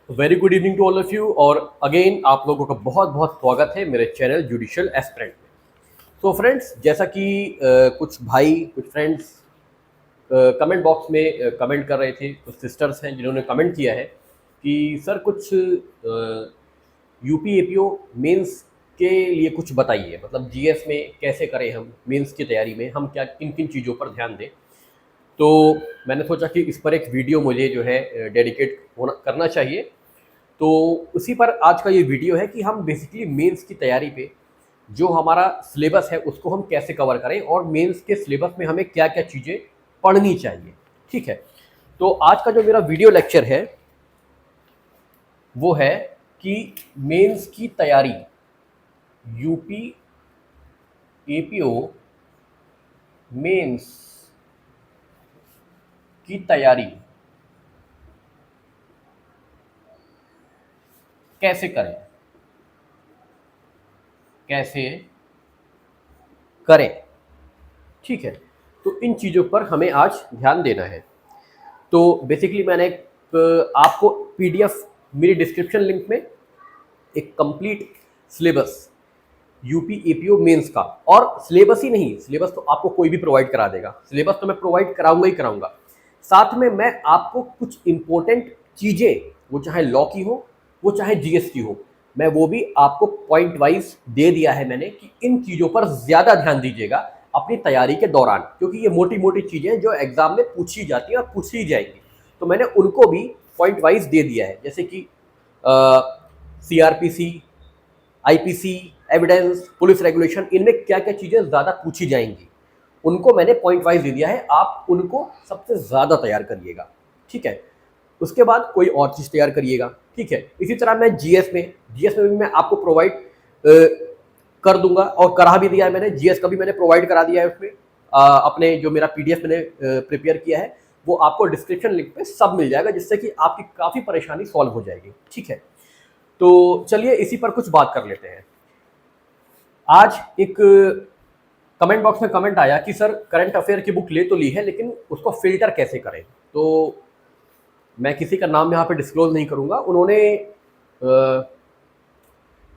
Very good evening to all of you. और again आप लोगों का बहुत बहुत स्वागत है मेरे चैनल जुडिशियल एस्पिरेंट में। तो फ्रेंड्स, जैसा कि कुछ भाई कुछ फ्रेंड्स कमेंट बॉक्स में कमेंट कर रहे थे, कुछ सिस्टर्स हैं जिन्होंने कमेंट किया है कि सर कुछ यूपी एपीओ मेंस के लिए कुछ बताइए, मतलब जीएस में कैसे करें, हम मेंस की तैयारी में हम क्या किन किन चीज़ों पर ध्यान दें। तो मैंने सोचा कि इस पर एक वीडियो मुझे जो है डेडिकेट होना करना चाहिए। तो उसी पर आज का ये वीडियो है कि हम बेसिकली मेंस की तैयारी पे जो हमारा सिलेबस है उसको हम कैसे कवर करें और मेंस के सिलेबस में हमें क्या क्या चीज़ें पढ़नी चाहिए। ठीक है, तो आज का जो मेरा वीडियो लेक्चर है वो है कि मेंस की तैयारी, यूपी एपीओ मेंस की तैयारी कैसे करें, कैसे करें। ठीक है, तो इन चीज़ों पर हमें आज ध्यान देना है। तो बेसिकली मैंने आपको पीडीएफ मेरी डिस्क्रिप्शन लिंक में एक complete syllabus UP APO mains का, और सिलेबस ही नहीं, सिलेबस तो आपको कोई भी प्रोवाइड करा देगा, सिलेबस तो मैं प्रोवाइड कराऊंगा ही कराऊंगा। साथ में मैं आपको कुछ इंपॉर्टेंट चीज़ें, वो चाहे लॉ की हो वो चाहे जीएस की हो, मैं वो भी आपको पॉइंट वाइज दे दिया है मैंने कि इन चीज़ों पर ज़्यादा ध्यान दीजिएगा अपनी तैयारी के दौरान, क्योंकि ये मोटी मोटी चीज़ें जो एग्जाम में पूछी जाती हैं और पूछी जाएंगी, तो मैंने उनको भी पॉइंट वाइज दे दिया है। जैसे कि CrPC, IPC, evidence, police regulation, इनमें क्या क्या चीज़ें ज़्यादा पूछी जाएंगी उनको मैंने पॉइंट वाइज दे दिया है, आप उनको सबसे ज़्यादा तैयार करिएगा। ठीक है, उसके बाद कोई और चीज़ तैयार करिएगा। ठीक है, इसी तरह मैं जीएस में भी मैं आपको प्रोवाइड कर दूंगा, और करा भी दिया है मैंने, जीएस का भी मैंने प्रोवाइड करा दिया है। उसमें अपने जो मेरा पीडीएफ मैंने प्रिपेयर किया है वो आपको डिस्क्रिप्शन लिंक पे सब मिल जाएगा, जिससे कि आपकी काफ़ी परेशानी सॉल्व हो जाएगी। ठीक है, तो चलिए इसी पर कुछ बात कर लेते हैं। आज एक कमेंट बॉक्स में कमेंट आया कि सर करंट अफेयर की बुक ले तो ली है लेकिन उसको फिल्टर कैसे करें। तो मैं किसी का नाम यहाँ पे डिस्क्लोज नहीं करूँगा। उन्होंने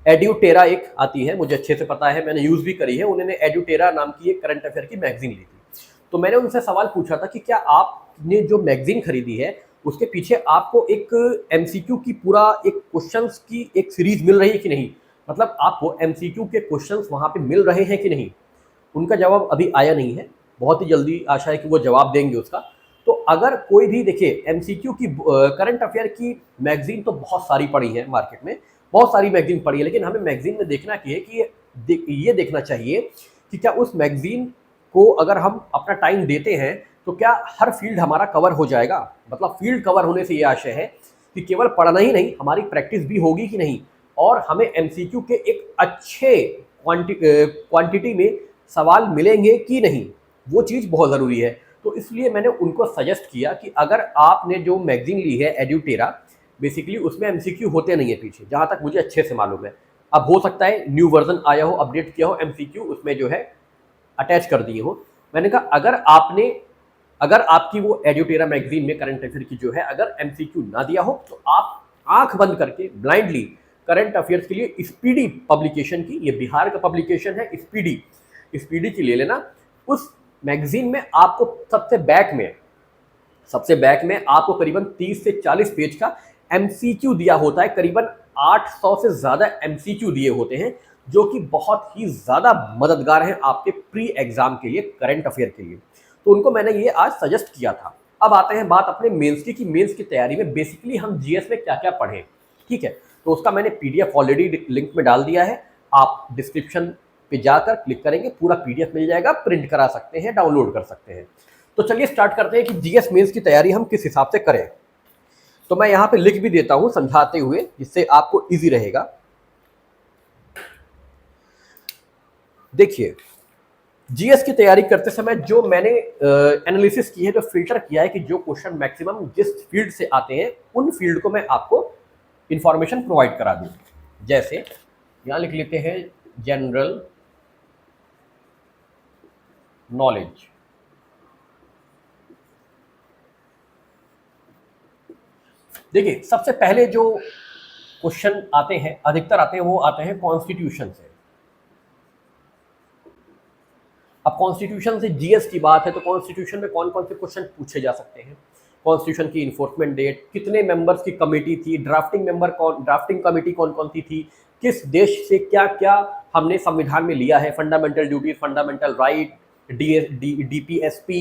एड्यूटेरा एक आती है, मुझे अच्छे से पता है, मैंने यूज़ भी करी है, उन्होंने एड्यूटेरा नाम की एक करंट अफेयर की मैगजीन ली थी। तो मैंने उनसे सवाल पूछा था कि क्या आपने जो मैगजीन खरीदी है उसके पीछे आपको एक एमसीक्यू की पूरा एक क्वेश्चंस की एक सीरीज मिल रही है कि नहीं, मतलब आपको एमसीक्यू के क्वेश्चंस वहाँ पे मिल रहे हैं कि नहीं। उनका जवाब अभी आया नहीं है, बहुत ही जल्दी आशा है कि वो जवाब देंगे उसका। तो अगर कोई भी देखिए एमसीक्यू की करंट अफेयर की मैगजीन तो बहुत सारी पड़ी है मार्केट में, बहुत सारी मैगजीन पड़ी है, लेकिन हमें मैगजीन में देखना चाहिए कि ये देखना चाहिए कि क्या उस मैगजीन को अगर हम अपना टाइम देते हैं तो क्या हर फील्ड हमारा कवर हो जाएगा। मतलब फील्ड कवर होने से ये आशय है कि केवल पढ़ना ही नहीं, हमारी प्रैक्टिस भी होगी कि नहीं, और हमें एमसीक्यू के एक अच्छे क्वांटिटी में सवाल मिलेंगे कि नहीं, वो चीज़ बहुत ज़रूरी है। तो इसलिए मैंने उनको सजेस्ट किया कि अगर आपने जो मैगजीन ली है एड्यूटेरा, बेसिकली उसमें एमसीक्यू होते नहीं है पीछे, जहाँ तक मुझे अच्छे से मालूम है। अब हो सकता है न्यू वर्जन आया हो, अपडेट किया हो, एमसीक्यू उसमें जो है अटैच कर दिए हो। मैंने कहा अगर आपकी वो एड्यूटेरा मैगजीन में करंट अफेयर की जो है अगर एमसीक्यू ना दिया हो तो आप आंख बंद करके ब्लाइंडली करंट अफेयर्स के लिए स्पीडी पब्लिकेशन की, ये बिहार का पब्लिकेशन है, स्पीडी की ले लेना। उस मैगजीन में आपको सबसे बैक में आपको करीबन 30 से 40 पेज का एमसीक्यू दिया होता है, करीबन 800 से ज़्यादा एमसीक्यू दिए होते हैं, जो कि बहुत ही ज़्यादा मददगार हैं आपके प्री एग्जाम के लिए, करंट अफेयर के लिए। तो उनको मैंने ये आज सजेस्ट किया था। अब आते हैं बात अपने मेंस की कि मेंस की तैयारी में बेसिकली हम जीएस में क्या क्या पढ़ें। ठीक है, तो उसका मैंने पीडीएफ ऑलरेडी लिंक में डाल दिया है, आप डिस्क्रिप्शन पे जाकर क्लिक करेंगे, पूरा पीडीएफ मिल जाएगा, प्रिंट करा सकते हैं, डाउनलोड कर सकते हैं। तो चलिए स्टार्ट करते हैं कि जीएस मेंस की तैयारी हम किस हिसाब से करें। तो मैं यहाँ पे लिख भी देता हूँ समझाते हुए, जिससे आपको इजी रहेगा। देखिए, जीएस की तैयारी करते समय जो मैंने एनालिसिस की है, जो फिल्टर किया है कि जो क्वेश्चन मैक्सिमम जिस फील्ड से आते हैं उन फील्ड को मैं आपको इंफॉर्मेशन प्रोवाइड करा दूँ। जैसे यहाँ लिख लेते हैं जनरल नॉलेज, देखिए, सबसे पहले जो क्वेश्चन आते हैं, अधिकतर आते हैं, वो आते हैं कॉन्स्टिट्यूशन से। अब कॉन्स्टिट्यूशन से जीएस की बात है तो कॉन्स्टिट्यूशन में कौन कौन से क्वेश्चन पूछे जा सकते हैं। कॉन्स्टिट्यूशन की इन्फोर्समेंट डेट, कितने मेंबर्स की कमेटी थी, ड्राफ्टिंग मेंबर कौन, ड्राफ्टिंग कमेटी कौन कौन सी थी, किस देश से क्या क्या हमने संविधान में लिया है, fundamental duties, fundamental right, DPSP,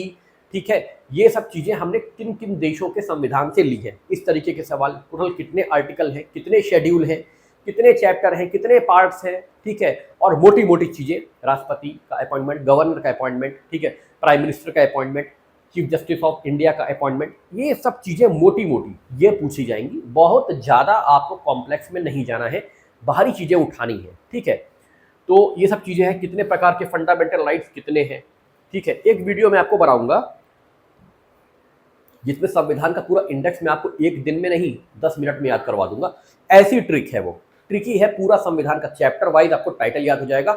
ठीक है, ये सब चीज़ें हमने किन किन देशों के संविधान से ली है। इस तरीके के सवाल, टोटल कितने आर्टिकल हैं, कितने शेड्यूल हैं, कितने चैप्टर हैं, कितने पार्ट्स हैं, ठीक है, और मोटी मोटी चीज़ें, राष्ट्रपति का अपॉइंटमेंट, गवर्नर का अपॉइंटमेंट, ठीक है, प्राइम मिनिस्टर का appointment, chief justice of India का अपॉइंटमेंट, ये सब चीज़ें मोटी मोटी ये पूछी जाएंगी। बहुत ज़्यादा आपको कॉम्प्लेक्स में नहीं जाना है, बाहरी चीज़ें उठानी है, ठीक है। तो ये सब चीज़ें हैं, कितने प्रकार के फंडामेंटल राइट्स कितने हैं, ठीक है। एक वीडियो मैं आपको बनाऊंगा जिसमें संविधान का पूरा इंडेक्स मैं आपको एक दिन में नहीं 10 मिनट में याद करवा दूंगा। ऐसी ट्रिक है, वो ट्रिकी है, पूरा संविधान का चैप्टर वाइज आपको टाइटल याद हो जाएगा,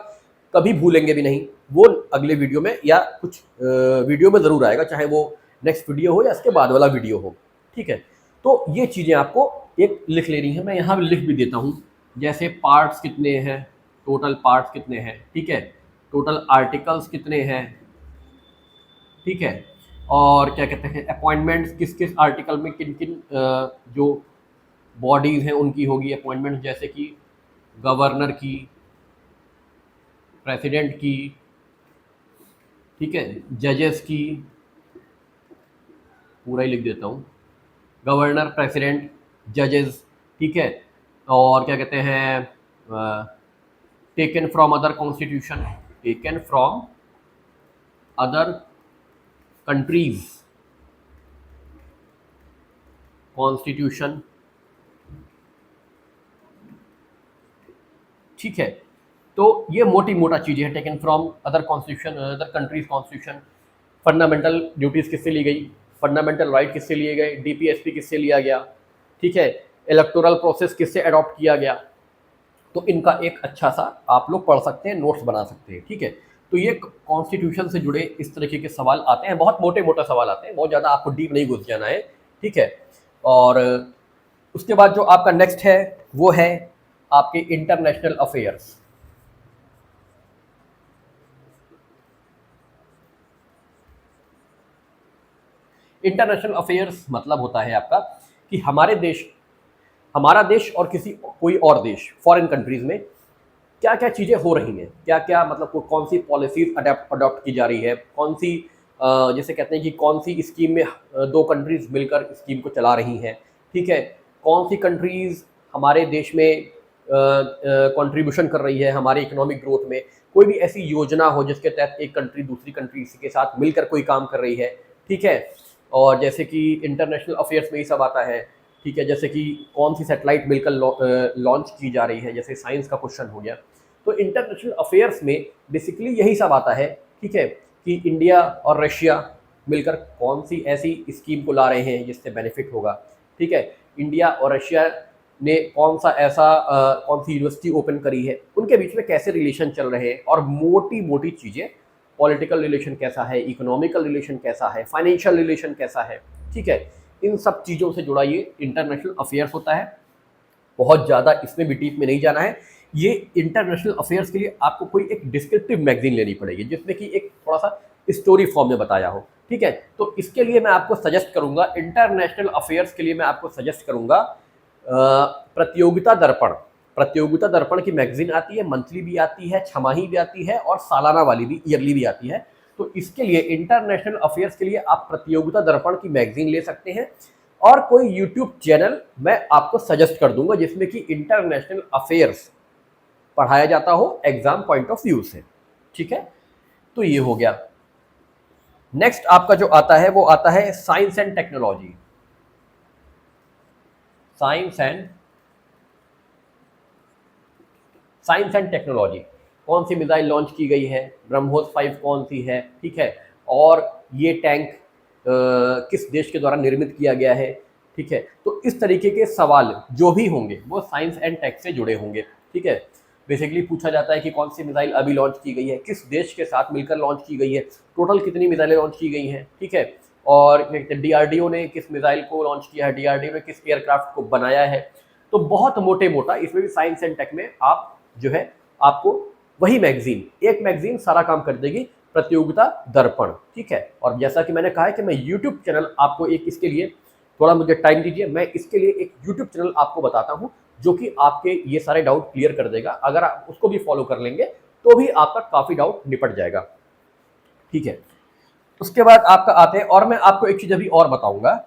कभी भूलेंगे भी नहीं। वो अगले वीडियो में या कुछ वीडियो में ज़रूर आएगा, चाहे वो नेक्स्ट वीडियो हो या इसके बाद वाला वीडियो हो, ठीक है। तो ये चीज़ें आपको एक लिख लेनी है, मैं यहाँ लिख भी देता हूँ, जैसे पार्ट्स कितने हैं, टोटल पार्ट्स कितने हैं, ठीक है, टोटल आर्टिकल्स कितने हैं, ठीक है, और क्या कहते हैं अपॉइंटमेंट्स किस किस आर्टिकल में किन किन जो बॉडीज़ हैं उनकी होगी अपॉइंटमेंट, जैसे कि गवर्नर की, प्रेसिडेंट की, ठीक है, जजेस की, पूरा ही लिख देता हूँ, गवर्नर, प्रेसिडेंट, जजेस, ठीक है, और क्या कहते हैं taken from other constitution, taken from other countries constitution, ठीक है। तो ये मोटी मोटा चीज़ें हैं, taken from other constitution, other countries constitution, fundamental duties किससे ली गई, फंडामेंटल राइट किससे लिए गए, डीपीएसपी किससे लिया गया, ठीक है, इलेक्टोरल प्रोसेस किससे अडॉप्ट किया गया। तो इनका एक अच्छा सा आप लोग पढ़ सकते हैं, नोट्स बना सकते हैं, ठीक है। तो ये कॉन्स्टिट्यूशन से जुड़े इस तरीके के सवाल आते हैं, बहुत मोटे मोटे सवाल आते हैं, बहुत ज़्यादा आपको डीप नहीं घुस जाना है, ठीक है। और उसके बाद जो आपका नेक्स्ट है वो है आपके इंटरनेशनल अफेयर्स। इंटरनेशनल अफेयर्स मतलब होता है आपका कि हमारा देश और किसी कोई और देश, फॉरेन कंट्रीज में क्या क्या चीज़ें हो रही हैं, क्या क्या मतलब कौन सी पॉलिसीज अडॉप्ट की जा रही है, कौन सी जैसे कहते हैं कि कौन सी स्कीम में दो कंट्रीज मिलकर स्कीम को चला रही हैं, ठीक है, कौन सी कंट्रीज हमारे देश में कंट्रीब्यूशन कर रही है हमारे इकोनॉमिक ग्रोथ में, कोई भी ऐसी योजना हो जिसके तहत एक कंट्री दूसरी कंट्री के साथ मिलकर कोई काम कर रही है, ठीक है। और जैसे कि इंटरनेशनल अफेयर्स में ही सब आता है, ठीक है, जैसे कि कौन सी सैटेलाइट मिलकर लॉन्च की जा रही है, जैसे साइंस का क्वेश्चन हो गया। तो इंटरनेशनल अफेयर्स में बेसिकली यही सब आता है, ठीक है, कि इंडिया और रशिया मिलकर कौन सी ऐसी स्कीम को ला रहे हैं जिससे बेनिफिट होगा, ठीक है, इंडिया और रशिया ने कौन सी यूनिवर्सिटी ओपन करी है, उनके बीच में कैसे रिलेशन चल रहे हैं, और मोटी मोटी चीज़ें, पॉलिटिकल रिलेशन कैसा है, इकोनॉमिकल रिलेशन कैसा है, फाइनेंशियल रिलेशन कैसा है, ठीक है, इन सब चीज़ों से जुड़ा ये इंटरनेशनल अफेयर्स होता है। बहुत ज़्यादा इसमें भी डीप में नहीं जाना है। ये इंटरनेशनल अफेयर्स के लिए आपको कोई एक डिस्क्रिप्टिव मैगजीन लेनी पड़ेगी जिसमें कि एक थोड़ा सा स्टोरी फॉर्म में बताया हो, ठीक है। तो इसके लिए मैं आपको सजेस्ट करूंगा, इंटरनेशनल अफेयर्स के लिए मैं आपको सजेस्ट करूंगा प्रतियोगिता दर्पण। प्रतियोगिता दर्पण की मैगजीन आती है, मंथली भी आती है, छमाही भी आती है, और सालाना वाली भी, ईयरली भी आती है। तो इसके लिए इंटरनेशनल अफेयर्स के लिए आप प्रतियोगिता दर्पण की मैगजीन ले सकते हैं, और कोई यूट्यूब चैनल मैं आपको सजेस्ट कर दूंगा जिसमें कि इंटरनेशनल अफेयर्स पढ़ाया जाता हो एग्जाम पॉइंट ऑफ व्यू से, ठीक है। तो ये हो गया। नेक्स्ट आपका जो आता है वो आता है science and technology. Science and technology, कौन सी मिसाइल लॉन्च की गई है, ब्रह्मोस 5 कौन सी है, ठीक है, और ये टैंक किस देश के द्वारा निर्मित किया गया है, ठीक है। तो इस तरीके के सवाल जो भी होंगे वो साइंस एंड टेक से जुड़े होंगे, ठीक है। बेसिकली पूछा जाता है कि कौन सी मिसाइल अभी लॉन्च की गई है, किस देश के साथ मिलकर लॉन्च की गई है, टोटल कितनी मिसाइलें लॉन्च की गई हैं, ठीक है, और डीआरडीओ ने किस मिसाइल को लॉन्च किया है, डीआरडीओ ने किस एयरक्राफ्ट को बनाया है। तो बहुत मोटे मोटा इसमें भी साइंस एंड टेक में आप जो है आपको वही मैगजीन, एक मैगजीन सारा काम कर देगी, प्रतियोगिता दर्पण, ठीक है। और जैसा कि मैंने कहा है कि मैं यूट्यूब चैनल आपको एक इसके लिए थोड़ा मुझे टाइम दीजिए, मैं इसके लिए एक यूट्यूब चैनल आपको बताता हूं जो कि आपके ये सारे डाउट क्लियर कर देगा। अगर आप उसको भी फॉलो कर लेंगे तो भी आपका काफी डाउट निपट जाएगा, ठीक है। उसके बाद आपका आते हैं, और मैं आपको एक चीज अभी और बताऊंगा,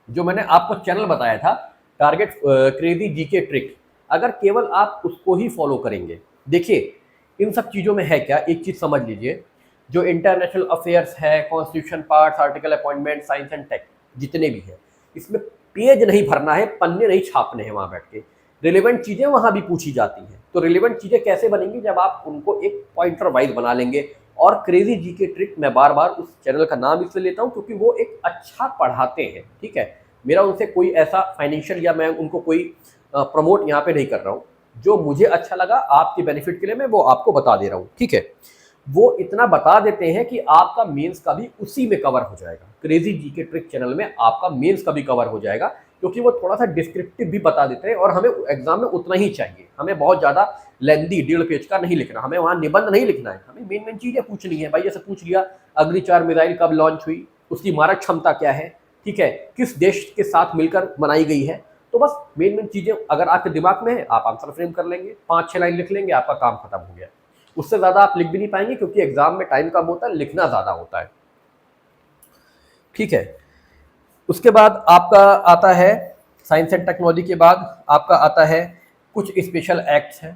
जो मैंने आपको चैनल बताया था टारगेट क्रेजी जीके ट्रिक, अगर केवल आप उसको ही फॉलो करेंगे, देखिए इन सब चीज़ों में है क्या, एक चीज़ समझ लीजिए, जो इंटरनेशनल अफेयर्स है, constitution parts, article appointment, science and tech, जितने भी है, इसमें पेज नहीं भरना है, पन्ने नहीं छापने हैं वहाँ बैठ के, रिलेवेंट चीज़ें वहाँ भी पूछी जाती हैं। तो रिलेवेंट चीज़ें कैसे बनेंगी, जब आप उनको एक पॉइंटर वाइज बना लेंगे। और क्रेजी जीके ट्रिक मैं बार बार उस चैनल का नाम इसलिए लेता हूँ क्योंकि वो एक अच्छा पढ़ाते हैं, ठीक है। मेरा उनसे कोई ऐसा फाइनेंशियल या मैं उनको कोई प्रमोट यहाँ पे नहीं कर रहा हूँ, जो मुझे अच्छा लगा आपके बेनिफिट के लिए मैं वो आपको बता दे रहा हूँ, ठीक है। वो इतना बता देते हैं कि आपका मेंस का भी उसी में कवर हो जाएगा, क्रेजी जीके ट्रिक चैनल में आपका मेंस का भी कवर हो जाएगा, क्योंकि वो थोड़ा सा डिस्क्रिप्टिव भी बता देते हैं। और हमें एग्जाम में उतना ही चाहिए, हमें बहुत ज़्यादा लेंदी 1.5 पेज का नहीं लिखना, हमें वहाँ निबंध नहीं लिखना है, हमें मेन मेन चीज़ें पूछनी है। भाई जैसे पूछ लिया अग्नि 4 मिसाइल कब लॉन्च हुई, उसकी मारक क्षमता क्या है, ठीक है, किस देश के साथ मिलकर बनाई गई है। तो बस मेन मेन चीज़ें अगर आपके दिमाग में है, आप आंसर फ्रेम कर लेंगे, 5-6 लाइन लिख लेंगे, आपका काम खत्म हो गया। उससे ज़्यादा आप लिख भी नहीं पाएंगे क्योंकि एग्जाम में टाइम कम होता है, लिखना ज़्यादा होता है, ठीक है। उसके बाद आपका आता है साइंस एंड टेक्नोलॉजी के बाद आपका आता है कुछ स्पेशल एक्ट्स हैं,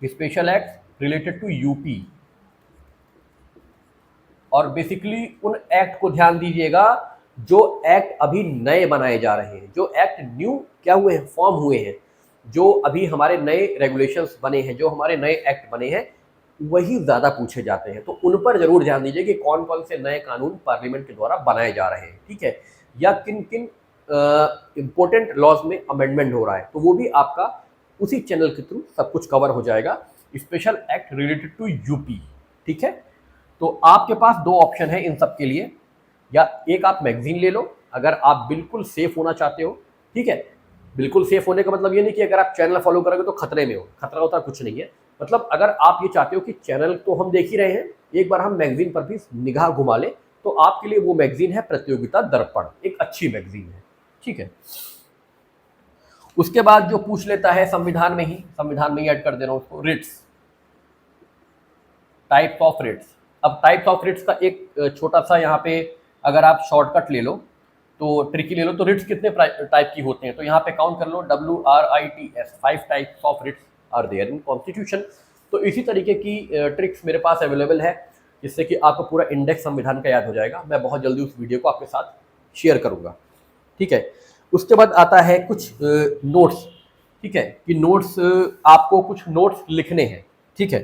special act related to UP. और बेसिकली उन एक्ट को ध्यान दीजिएगा जो एक्ट अभी नए बनाए जा रहे हैं, जो एक्ट न्यू क्या हुए हैं, फॉर्म हुए हैं, जो अभी हमारे नए रेगुलेशंस बने हैं, जो हमारे नए एक्ट बने हैं, वही ज़्यादा पूछे जाते हैं। तो उन पर जरूर ध्यान दीजिए कि कौन कौन से नए कानून पार्लियामेंट के द्वारा बनाए जा रहे हैं, ठीक है, या किन किन इंपॉर्टेंट लॉज में अमेंडमेंट हो रहा है। तो वो भी आपका उसी चैनल के थ्रू सब कुछ कवर हो जाएगा, special act related to UP, ठीक है। तो आपके पास दो ऑप्शन है इन सब के लिए, या एक आप मैगजीन ले लो अगर आप बिल्कुल सेफ होना चाहते हो, ठीक है। बिल्कुल सेफ होने का मतलब ये नहीं कि अगर आप चैनल फॉलो करोगे तो खतरे में हो, खतरा होता कुछ नहीं है। मतलब अगर आप ये चाहते हो कि चैनल तो हम देख ही रहे हैं, एक बार हम मैगजीन पर भी निगाह घुमा लें, तो आपके लिए वो मैगजीन है प्रतियोगिता दर्पण, एक अच्छी मैगजीन है, ठीक है। उसके बाद जो पूछ लेता है संविधान में ही ऐड कर दे रहा हूं उसको, रिट्स, टाइप्स ऑफ रिट्स। अब टाइप्स ऑफ रिट्स का एक छोटा सा यहाँ पे अगर आप शॉर्टकट ले लो तो ट्रिकी ले लो, तो रिट्स कितने टाइप की होते हैं, तो यहाँ पे काउंट कर लो, WRITS, 5 types of writs are there in constitution. तो इसी तरीके की ट्रिक्स मेरे पास अवेलेबल है, जिससे कि आपको पूरा इंडेक्स संविधान का याद हो जाएगा। मैं बहुत जल्दी उस वीडियो को आपके साथ शेयर करूँगा, ठीक है। उसके बाद आता है कुछ नोट्स, ठीक है, कि नोट्स आपको कुछ नोट्स लिखने हैं, ठीक है।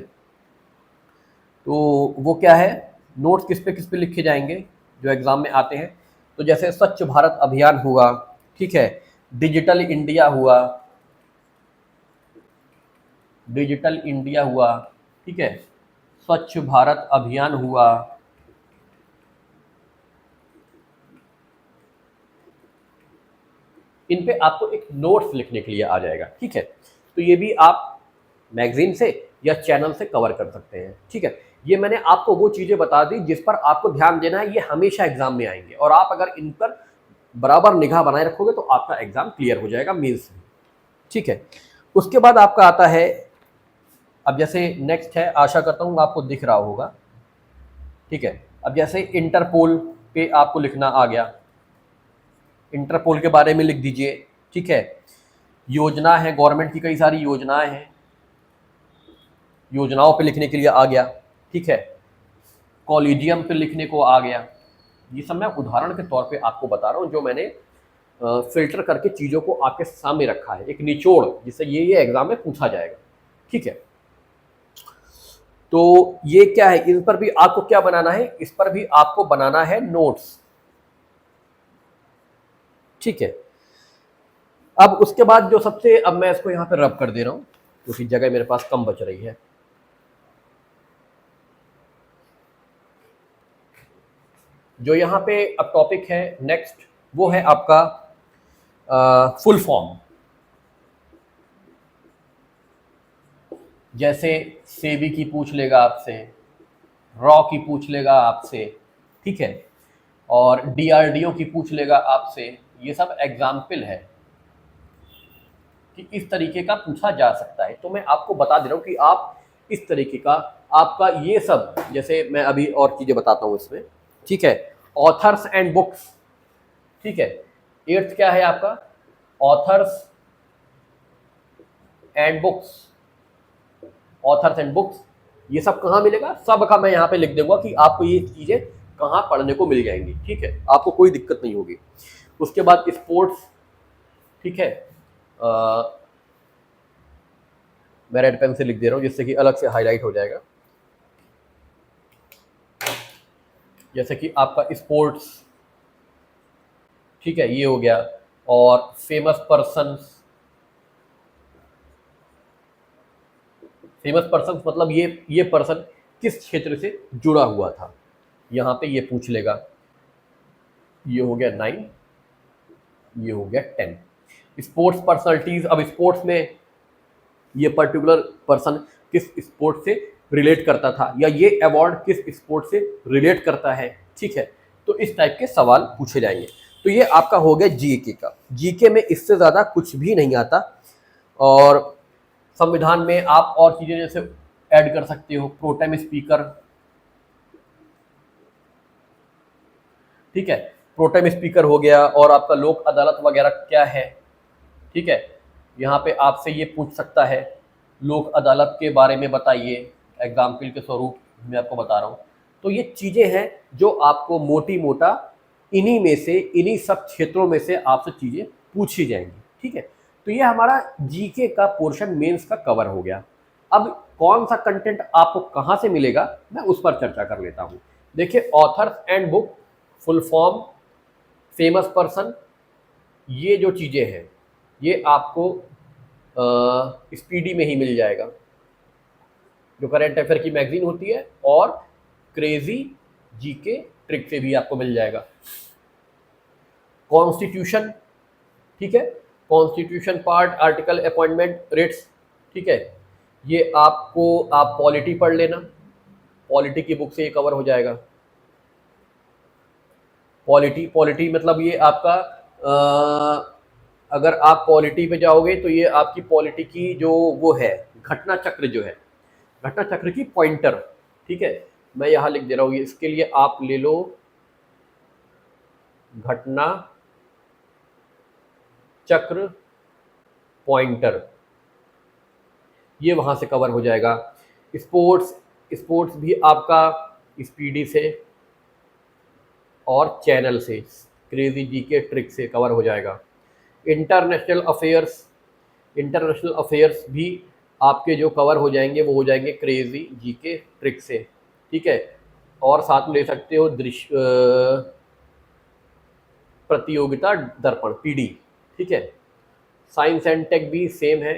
तो वो क्या है, नोट्स किस पे लिखे जाएंगे जो एग्ज़ाम में आते हैं, तो जैसे स्वच्छ भारत अभियान हुआ, ठीक है, डिजिटल इंडिया हुआ, डिजिटल इंडिया हुआ, ठीक है, स्वच्छ भारत अभियान हुआ, इन पे आपको एक नोट्स लिखने के लिए आ जाएगा, ठीक है। तो ये भी आप मैगजीन से या चैनल से कवर कर सकते हैं, ठीक है। ये मैंने आपको वो चीज़ें बता दी जिस पर आपको ध्यान देना है, ये हमेशा एग्जाम में आएंगे, और आप अगर इन पर बराबर निगाह बनाए रखोगे तो आपका एग्जाम क्लियर हो जाएगा मेंस में, ठीक है। उसके बाद आपका आता है, अब जैसे नेक्स्ट है, आशा करता हूँ आपको दिख रहा होगा, ठीक है। अब जैसे इंटरपोल पे आपको लिखना आ गया, इंटरपोल के बारे में लिख दीजिए, ठीक है। योजना है, गवर्नमेंट की कई सारी योजनाएं हैं, योजनाओं पे लिखने के लिए आ गया, ठीक है। कॉलेजियम पे लिखने को आ गया। ये सब मैं उदाहरण के तौर पे आपको बता रहा हूँ, जो मैंने फिल्टर करके चीज़ों को आपके सामने रखा है, एक निचोड़ जिससे ये एग्जाम में पूछा जाएगा, ठीक है। तो ये क्या है, इन पर भी आपको क्या बनाना है, इस पर भी आपको बनाना है नोट्स, ठीक है। अब उसके बाद जो सबसे, अब मैं इसको यहाँ पे रब कर दे रहा हूँ क्योंकि जगह मेरे पास कम बच रही है। जो यहाँ पे अब टॉपिक है नेक्स्ट, वो है आपका फुल फॉर्म। जैसे सेबी की पूछ लेगा आपसे, रॉ की पूछ लेगा आपसे, ठीक है, और डीआरडीओ की पूछ लेगा आपसे। ये सब एग्जाम्पल है कि इस तरीके का पूछा जा सकता है। तो मैं आपको बता दे रहा हूँ कि आप इस तरीके का आपका ये सब, जैसे मैं अभी और चीज़ें बताता हूँ इसमें, ठीक है। ऑथर्स एंड बुक्स, ठीक है। एट्थ क्या है आपका, authors and books. Authors and books ये सब कहाँ मिलेगा, सब का मैं यहाँ पे लिख दूंगा कि आपको ये चीज़ें कहाँ पढ़ने को मिल जाएंगी, ठीक है, आपको कोई दिक्कत नहीं होगी। उसके बाद स्पोर्ट्स, ठीक है, मैं रेड पेन से लिख दे रहा हूँ जिससे कि अलग से हाईलाइट हो जाएगा। जैसे कि आपका स्पोर्ट्स, ठीक है, ये हो गया। और फेमस पर्सन्स, फेमस पर्सन मतलब ये पर्सन किस क्षेत्र से जुड़ा हुआ था, यहाँ पे ये पूछ लेगा। ये हो गया 9, ये हो गया 10। स्पोर्ट्स पर्सनालिटीज, अब स्पोर्ट्स में ये पर्टिकुलर पर्सन किस स्पोर्ट से रिलेट करता था, या ये अवार्ड किस स्पोर्ट से रिलेट करता है, ठीक है। तो इस टाइप के सवाल पूछे जाएंगे। तो ये आपका हो गया जीके का। जीके में इससे ज़्यादा कुछ भी नहीं आता। और संविधान में आप और चीज़ें जैसे ऐड कर सकते हो, प्रोटेम स्पीकर, ठीक है, प्रोटेम स्पीकर हो गया। और आपका लोक अदालत वगैरह क्या है, ठीक है, यहाँ पे आपसे ये पूछ सकता है लोक अदालत के बारे में बताइए, एग्जाम्पल के स्वरूप मैं आपको बता रहा हूँ। तो ये चीज़ें हैं जो आपको मोटी मोटा इन्हीं में से, इन्हीं सब क्षेत्रों में से आपसे चीज़ें पूछी जाएंगी, ठीक है। तो ये हमारा जीके का पोर्शन मेंस का कवर हो गया। अब कौन सा कंटेंट आपको कहाँ से मिलेगा, मैं उस पर चर्चा कर लेता हूँ। देखिए, authors and book, full form, famous person, ये जो चीज़ें हैं ये आपको स्पीडी में ही मिल जाएगा, जो करंट अफेयर की मैगजीन होती है, और क्रेजी जीके ट्रिक से भी आपको मिल जाएगा। कॉन्स्टिट्यूशन, ठीक है, constitution part, article, appointment, rates, ठीक है, ये आपको, आप पॉलिटी पढ़ लेना, पॉलिटी की बुक से ये कवर हो जाएगा। पॉलिटी मतलब ये आपका अगर आप पॉलिटी पे जाओगे तो ये आपकी पॉलिटी की जो वो है घटना चक्र, जो है घटना चक्र की पॉइंटर, ठीक है। मैं यहाँ लिख दे रहा हूँ, ये इसके लिए आप ले लो घटना चक्र पॉइंटर, ये वहाँ से कवर हो जाएगा। स्पोर्ट्स भी आपका स्पीडी से और चैनल से, क्रेजी जीके ट्रिक से कवर हो जाएगा। इंटरनेशनल अफेयर्स भी आपके जो कवर हो जाएंगे वो हो जाएंगे क्रेजी जीके ट्रिक से, ठीक है। और साथ में ले सकते हो प्रतियोगिता दर्पण, पीडी, ठीक है। साइंस एंड टेक भी सेम है,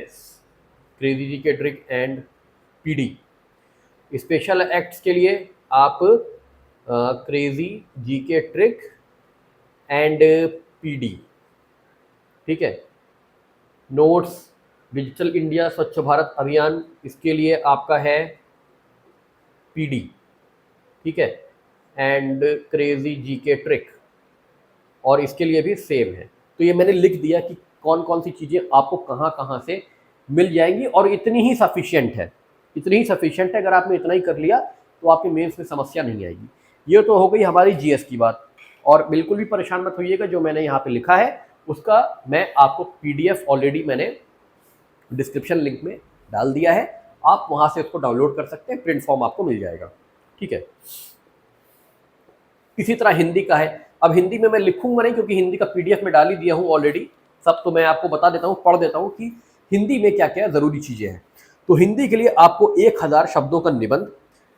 crazy GK trick and PD. Special acts के लिए आप crazy GK trick and PD, ठीक है। नोट्स, डिजिटल इंडिया, स्वच्छ भारत अभियान, इसके लिए आपका है पीडी, ठीक है, एंड क्रेजी जीके ट्रिक, और इसके लिए भी सेम है। तो ये मैंने लिख दिया कि कौन कौन सी चीज़ें आपको कहाँ कहाँ से मिल जाएंगी, और इतनी ही सफिशिएंट है, इतनी ही सफिशिएंट है। अगर आपने इतना ही कर लिया तो आपके मेंस में समस्या नहीं आएगी। ये तो हो गई हमारी जीएस की बात। और बिल्कुल भी परेशान मत होइएगा, जो मैंने यहाँ पे लिखा है उसका मैं आपको पीडीएफ ऑलरेडी मैंने डिस्क्रिप्शन लिंक में डाल दिया है, आप वहाँ से उसको डाउनलोड कर सकते हैं, प्रिंट फॉर्म आपको मिल जाएगा, ठीक है। इसी तरह हिंदी का है। अब हिंदी में मैं लिखूंगा नहीं क्योंकि हिंदी का पीडीएफ में डाल ही दिया हूँ ऑलरेडी सब, तो मैं आपको बता देता हूँ, पढ़ देता हूँ कि हिंदी में क्या क्या ज़रूरी चीज़ें हैं। तो हिंदी के लिए आपको 1000 शब्दों का निबंध,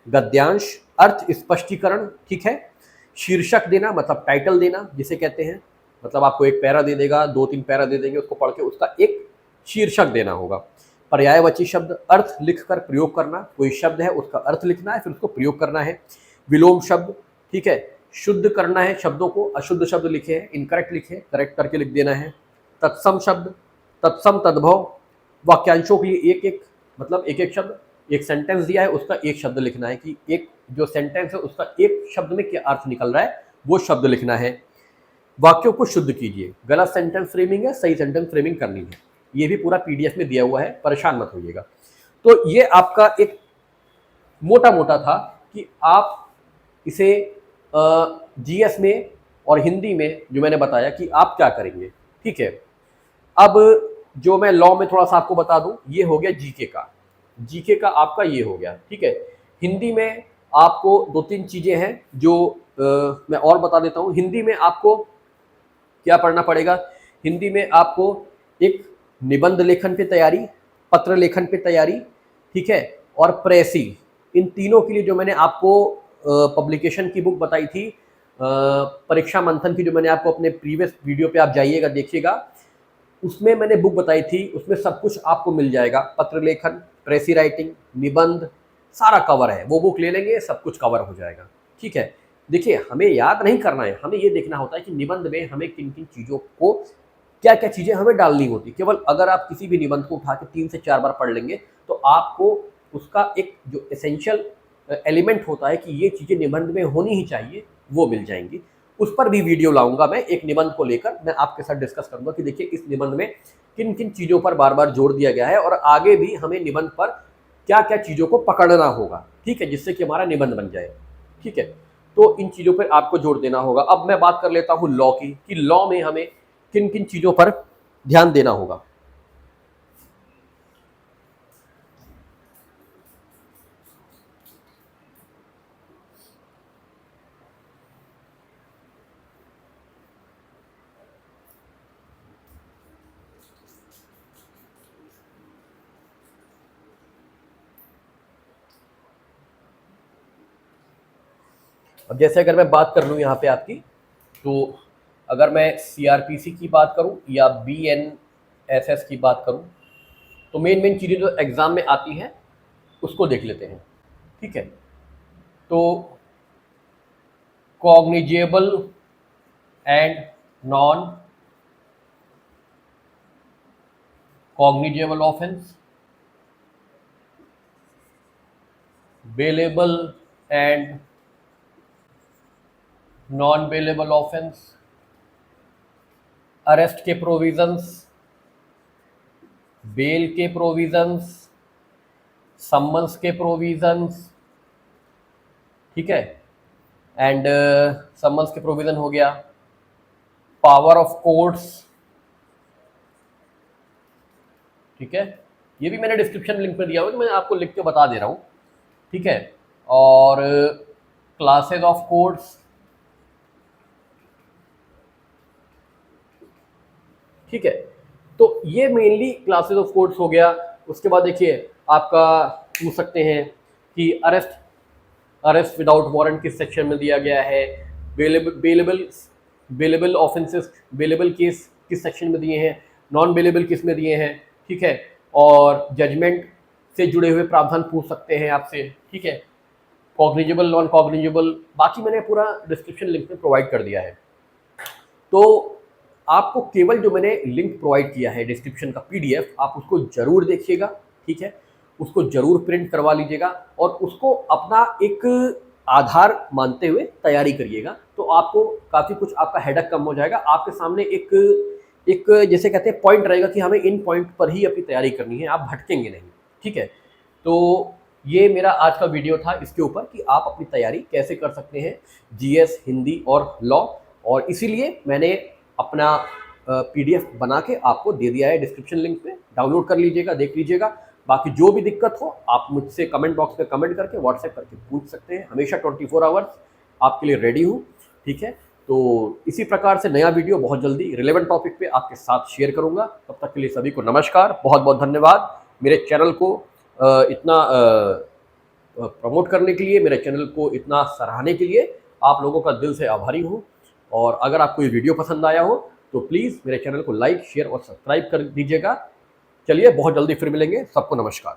गद्यांश, अर्थ स्पष्टीकरण, ठीक है, शीर्षक देना मतलब टाइटल देना जिसे कहते हैं, मतलब आपको एक पैरा दे देगा, 2-3 पैरा दे देंगे, उसको पढ़ के उसका एक शीर्षक देना होगा। पर्यायवाची शब्द, अर्थ लिखकर प्रयोग करना, कोई शब्द है उसका अर्थ लिखना है फिर उसको प्रयोग करना है। विलोम शब्द, ठीक है, शुद्ध करना है शब्दों को, अशुद्ध शब्द लिखे हैं, इनकरेक्ट लिखे, करेक्ट करके लिख देना है। तत्सम शब्द, तत्सम तद्भव, वाक्यांशों के लिए एक एक, मतलब एक एक शब्द, एक सेंटेंस दिया है उसका एक शब्द लिखना है कि एक जो सेंटेंस है उसका एक शब्द में क्या अर्थ निकल रहा है वो शब्द लिखना है। वाक्यों को शुद्ध कीजिए, गलत सेंटेंस फ्रेमिंग है, सही सेंटेंस फ्रेमिंग करनी है, ये भी पूरा पीडीएफ में दिया हुआ है, परेशान मत होइएगा। तो ये आपका एक मोटा मोटा था कि आप इसे जीएस में और हिंदी में जो मैंने बताया कि आप क्या करेंगे, ठीक है। अब जो मैं लॉ में थोड़ा सा आपको बता दूं, ये हो गया जीके का आपका ये हो गया, ठीक है। हिंदी में आपको 2-3 चीजें हैं जो मैं और बता देता हूं। हिंदी में आपको क्या पढ़ना पड़ेगा, हिंदी में आपको एक निबंध लेखन पे तैयारी, पत्र लेखन पे तैयारी, ठीक है, और प्रेसी, इन तीनों के लिए जो मैंने आपको पब्लिकेशन की बुक बताई थी, परीक्षा मंथन की, जो मैंने आपको अपने प्रीवियस वीडियो पे आप जाइएगा देखिएगा, उसमें मैंने बुक बताई थी, उसमें सब कुछ आपको मिल जाएगा। पत्र लेखन, प्रेसी राइटिंग, निबंध, सारा कवर है। वो बुक ले लेंगे, सब कुछ कवर हो जाएगा, ठीक है। देखिए, हमें याद नहीं करना है, हमें ये देखना होता है कि निबंध में हमें किन किन चीज़ों को, क्या क्या चीज़ें हमें डालनी होती। केवल अगर आप किसी भी निबंध को उठा के 3 से 4 बार पढ़ लेंगे तो आपको उसका एक जो एसेंशियल एलिमेंट होता है कि ये चीज़ें निबंध में होनी ही चाहिए, वो मिल जाएंगी। उस पर भी वीडियो लाऊंगा मैं, एक निबंध को लेकर मैं आपके साथ डिस्कस करूंगा कि देखिए इस निबंध में किन किन चीज़ों पर बार बार जोर दिया गया है और आगे भी हमें निबंध पर क्या क्या चीज़ों को पकड़ना होगा, ठीक है, जिससे कि हमारा निबंध बन जाए, ठीक है। तो इन चीज़ों पर आपको जोर देना होगा। अब मैं बात कर लेता हूँ लॉ की, कि लॉ में हमें किन किन चीज़ों पर ध्यान देना होगा। अब जैसे अगर मैं बात कर लूँ यहाँ पे आपकी, तो अगर मैं सीआरपीसी की बात करूँ या बीएनएसएस की बात करूँ, तो मेन चीज़ें जो एग्ज़ाम में आती हैं उसको देख लेते हैं, ठीक है। तो cognizable and non cognizable offence, bailable and non bailable offence, arrest के प्रोविजंस, बेल के प्रोविजंस, सम्मन्स के प्रोविजंस, ठीक है, एंड सम्मन्स के प्रोविजन हो गया, पावर ऑफ कोर्ट्स, ठीक है, ये भी मैंने डिस्क्रिप्शन लिंक में दिया हुआ है, तो मैं आपको लिख के बता दे रहा हूँ, ठीक है। और क्लासेस ऑफ कोर्ट्स, ठीक है। तो ये मेनली क्लासेस ऑफ कोर्ट्स हो गया। उसके बाद देखिए आपका पूछ सकते हैं कि अरेस्ट विदाउट वारंट किस सेक्शन में दिया गया है, बेलेबल ऑफेंसेस, बेलेबल केस किस सेक्शन में दिए हैं, नॉन बेलेबल किस में दिए हैं, ठीक है। और जजमेंट से जुड़े हुए प्रावधान पूछ सकते हैं आपसे, ठीक है। कॉग्निजेबल, नॉन कॉग्निजेबल, बाकी मैंने पूरा डिस्क्रिप्शन लिंक में प्रोवाइड कर दिया है। तो आपको केवल जो मैंने लिंक प्रोवाइड किया है डिस्क्रिप्शन का पीडीएफ, आप उसको जरूर देखिएगा, ठीक है, उसको जरूर प्रिंट करवा लीजिएगा और उसको अपना एक आधार मानते हुए तैयारी करिएगा। तो आपको काफ़ी कुछ, आपका हेडक कम हो जाएगा। आपके सामने एक जैसे कहते हैं पॉइंट रहेगा कि हमें इन पॉइंट पर ही अपनी तैयारी करनी है, आप भटकेंगे नहीं, ठीक है। तो ये मेरा आज का वीडियो था इसके ऊपर कि आप अपनी तैयारी कैसे कर सकते हैं जीएस, हिंदी और लॉ, और इसीलिए मैंने अपना पीडीएफ बना के आपको दे दिया है डिस्क्रिप्शन लिंक पे, डाउनलोड कर लीजिएगा, देख लीजिएगा। बाकी जो भी दिक्कत हो आप मुझसे कमेंट बॉक्स में कमेंट करके, व्हाट्सएप करके पूछ सकते हैं। हमेशा 24 आवर्स आपके लिए रेडी हूँ, ठीक है। तो इसी प्रकार से नया वीडियो बहुत जल्दी रिलेवेंट टॉपिक पे आपके साथ शेयर करूँगा। तब तक के लिए सभी को नमस्कार, बहुत बहुत धन्यवाद मेरे चैनल को इतना प्रमोट करने के लिए, मेरे चैनल को इतना सराहने के लिए आप लोगों का दिल से आभारी हूँ। और अगर आपको ये वीडियो पसंद आया हो तो प्लीज़ मेरे चैनल को लाइक, शेयर और सब्सक्राइब कर दीजिएगा। चलिए बहुत जल्दी फिर मिलेंगे, सबको नमस्कार।